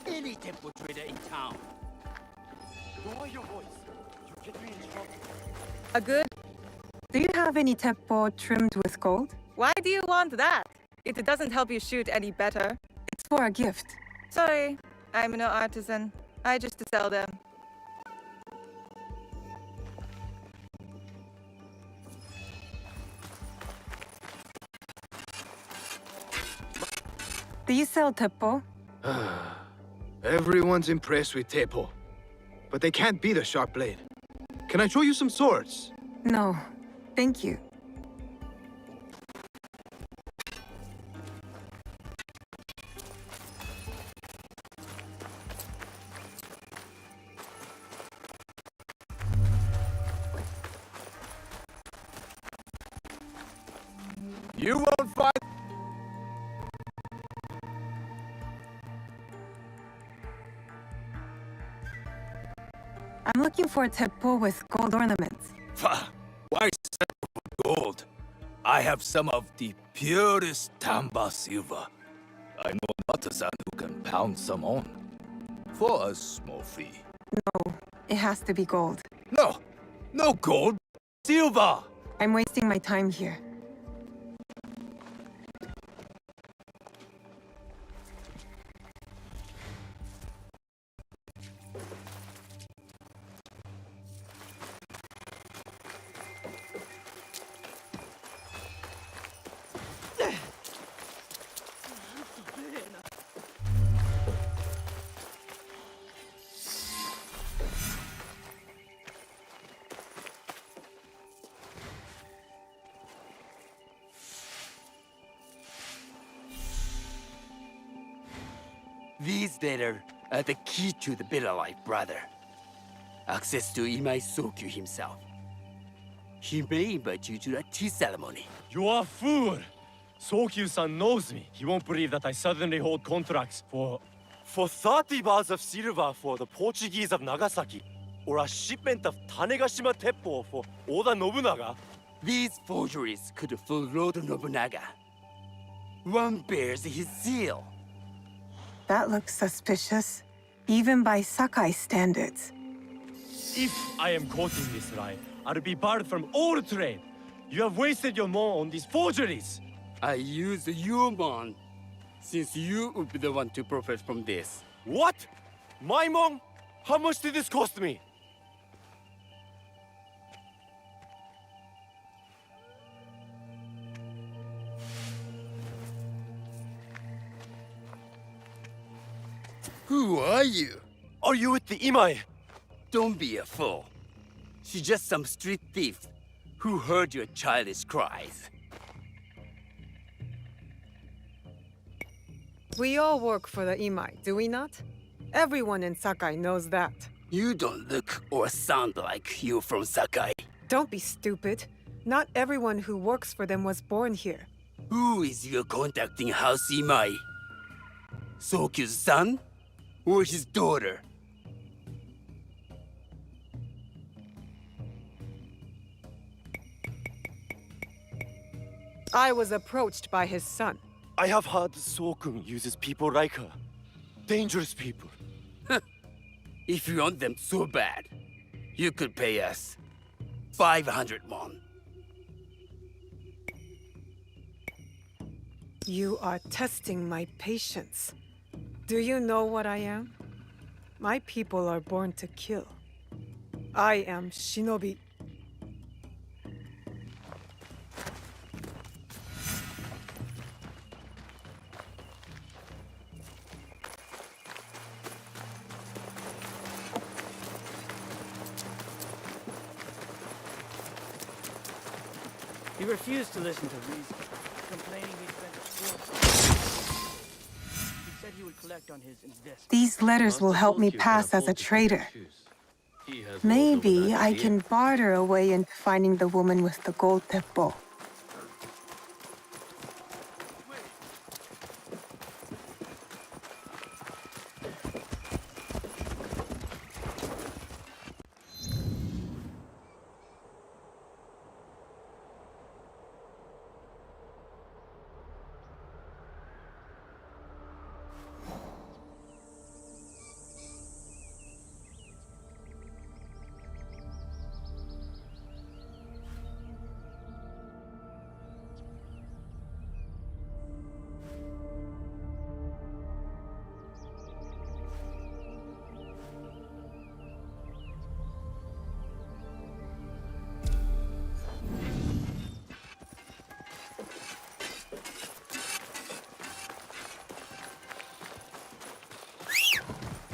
Any temple trader in town. Lower your voice. You'll get me in trouble. A good? Do you have any teppo trimmed with gold? Why do you want that? It doesn't help you shoot any better. It's for a gift. Sorry, I'm no artisan. I just sell them. Do you sell teppo? Everyone's impressed with teppo, but they can't beat a sharp blade. Can I show you some swords? No, thank you. You won't find... I'm looking for a teppo with gold ornaments. Why settle for gold? I have some of the purest Tamba silver. I know an artisan who can pound some on. For a small fee. No, it has to be gold. No! No gold! Silver! I'm wasting my time here. These data are the key to the bitter life, brother. Access to Imai Sokun himself. He may invite you to a tea ceremony. You are a fool! Sokyu-san knows me. He won't believe that I suddenly hold contracts for 30 bars of silver for the Portuguese of Nagasaki, or a shipment of Tanegashima Teppo for Oda Nobunaga. These forgeries could fool Lord Nobunaga. One bears his seal. That looks suspicious, even by sakai standards. If I am quoting this lie, I'll be barred from all trade. You have wasted your mon on these forgeries. I use your mon, since you would be the one to profit from this. What? My mon? How much did this cost me? Who are you? Are you with the Imai? Don't be a fool. She's just some street thief who heard your childish cries. We all work for the Imai, do we not? Everyone in Sakai knows that. You don't look or sound like you from Sakai. Don't be stupid. Not everyone who works for them was born here. Who is your contacting House Imai? Sokyu's son? Or his daughter? I was approached by his son. I have heard Sokun uses people like her. Dangerous people. If you want them so bad, you could pay us 500 won. You are testing my patience. Do you know what I am? My people are born to kill. I am shinobi. He refused to listen to reason, complaining he spent a fortune. He said he would collect on his investment. These letters will help me pass as a trader. Maybe I can barter a way into finding the woman with the gold teppo.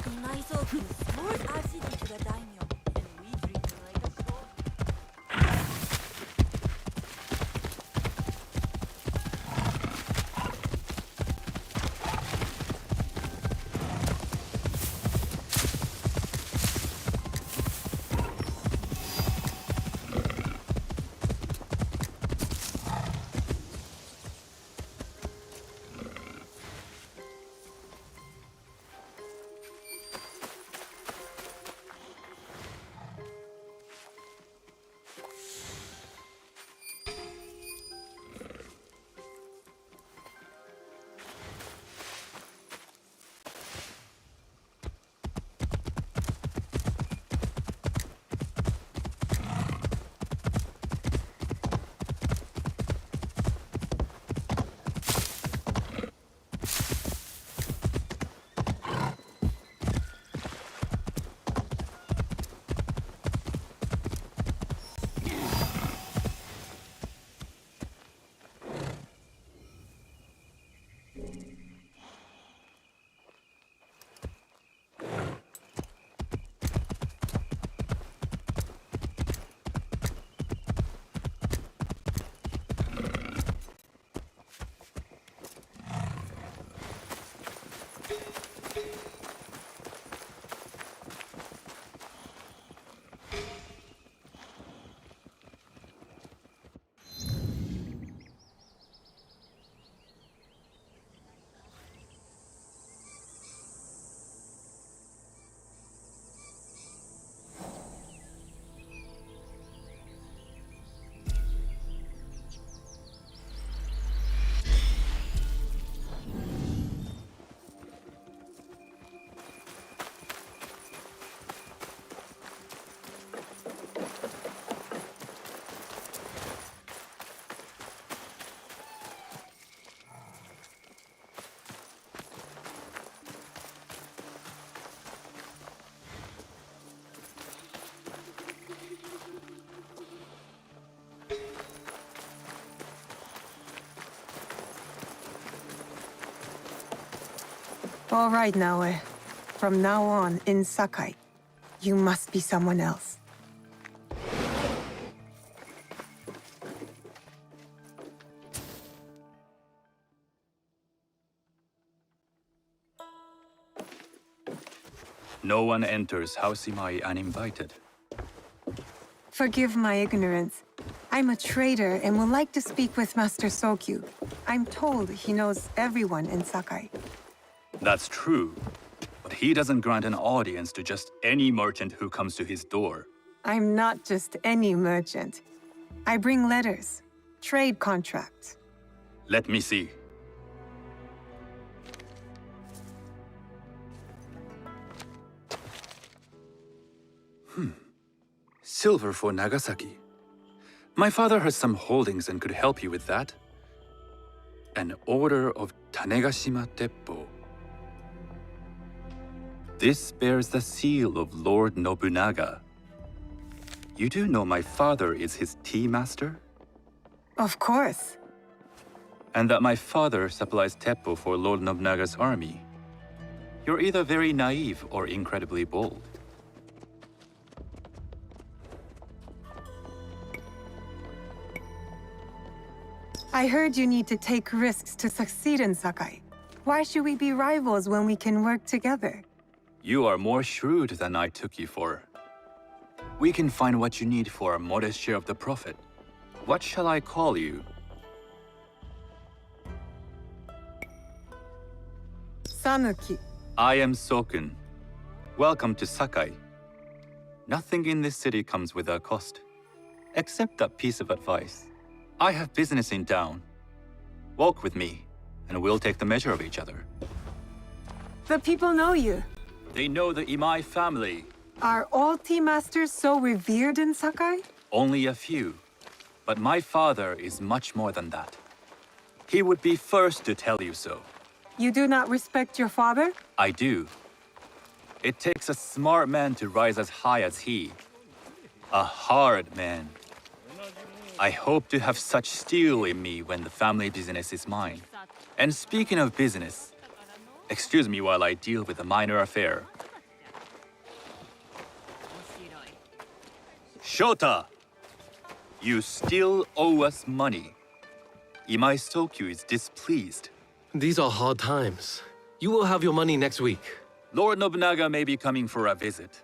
Imai Sokun swore our city to the daimyo, and we treat him like a god. All right, Naoe. From now on, in Sakai, you must be someone else. No one enters House Imai uninvited. Forgive my ignorance. I'm a trader and would like to speak with Master Sokyu. I'm told he knows everyone in Sakai. That's true, but he doesn't grant an audience to just any merchant who comes to his door. I'm not just any merchant. I bring letters, trade contracts, Let me see. Silver for Nagasaki. My father has some holdings and could help you with that. An order of Tanegashima Teppo. This bears the seal of Lord Nobunaga. You do know my father is his tea master? Of course. And that my father supplies Teppo for Lord Nobunaga's army. You're either very naive or incredibly bold. I heard you need to take risks to succeed in Sakai. Why should we be rivals when we can work together? You are more shrewd than I took you for. We can find what you need for a modest share of the profit. What shall I call you? Sanuki. I am Sokun. Welcome to Sakai. Nothing in this city comes without cost. Except that piece of advice. I have business in town. Walk with me, and we'll take the measure of each other. The people know you. They know the Imai family. Are all tea masters so revered in Sakai? Only a few. But my father is much more than that. He would be first to tell you so. You do not respect your father? I do. It takes a smart man to rise as high as he. A hard man. I hope to have such steel in me when the family business is mine. And speaking of business, excuse me while I deal with a minor affair. Shota! You still owe us money. Imai Sokun is displeased. These are hard times. You will have your money next week. Lord Nobunaga may be coming for a visit.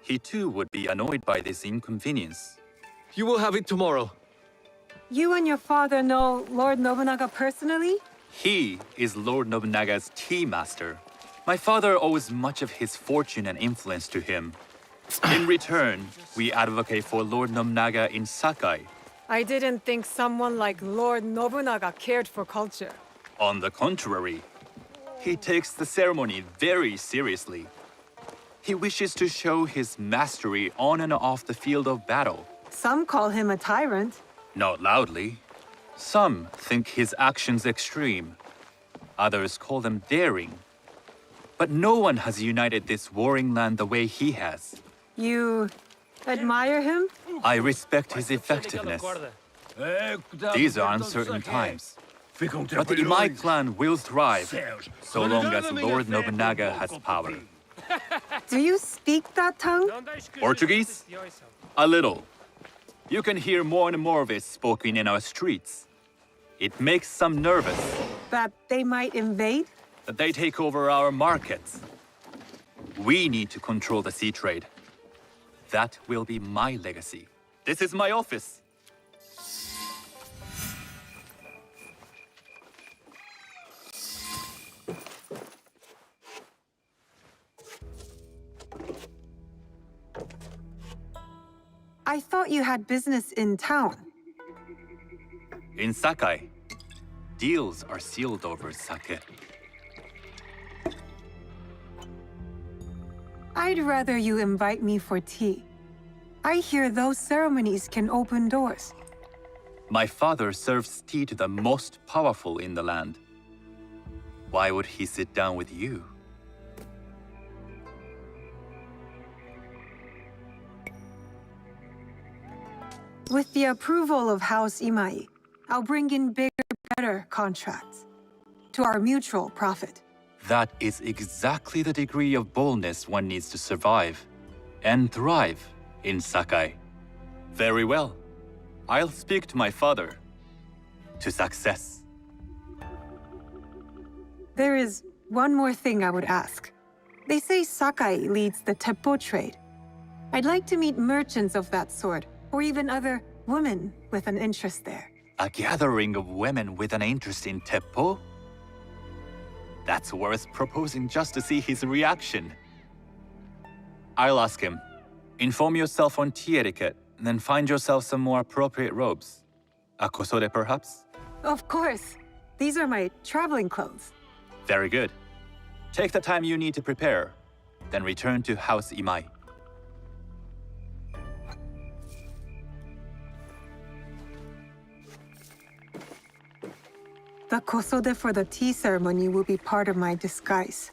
He too would be annoyed by this inconvenience. You will have it tomorrow. You and your father know Lord Nobunaga personally? He is Lord Nobunaga's tea master. My father owes much of his fortune and influence to him. In return, we advocate for Lord Nobunaga in Sakai. I didn't think someone like Lord Nobunaga cared for culture. On the contrary, he takes the ceremony very seriously. He wishes to show his mastery on and off the field of battle. Some call him a tyrant. Not loudly. Some think his actions extreme. Others call them daring. But no one has united this warring land the way he has. You admire him? I respect his effectiveness. These are uncertain times. But the Imai clan will thrive, so long as Lord Nobunaga has power. Do you speak that tongue? Portuguese? A little. You can hear more and more of it spoken in our streets. It makes some nervous. That they might invade? That they take over our markets. We need to control the sea trade. That will be my legacy. This is my office. I thought you had business in town. In Sakai, deals are sealed over sake. I'd rather you invite me for tea. I hear those ceremonies can open doors. My father serves tea to the most powerful in the land. Why would he sit down with you? With the approval of House Imai, I'll bring in bigger, better contracts. To our mutual profit. That is exactly the degree of boldness one needs to survive and thrive in Sakai. Very well. I'll speak to my father. To success. There is one more thing I would ask. They say Sakai leads the Teppo trade. I'd like to meet merchants of that sort, or even other women with an interest there. A gathering of women with an interest in Teppo? That's worth proposing just to see his reaction. I'll ask him. Inform yourself on tea etiquette, then find yourself some more appropriate robes. A kosode, perhaps? Of course. These are my traveling clothes. Very good. Take the time you need to prepare, then return to House Imai. The kosode for the tea ceremony will be part of my disguise.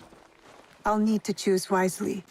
I'll need to choose wisely.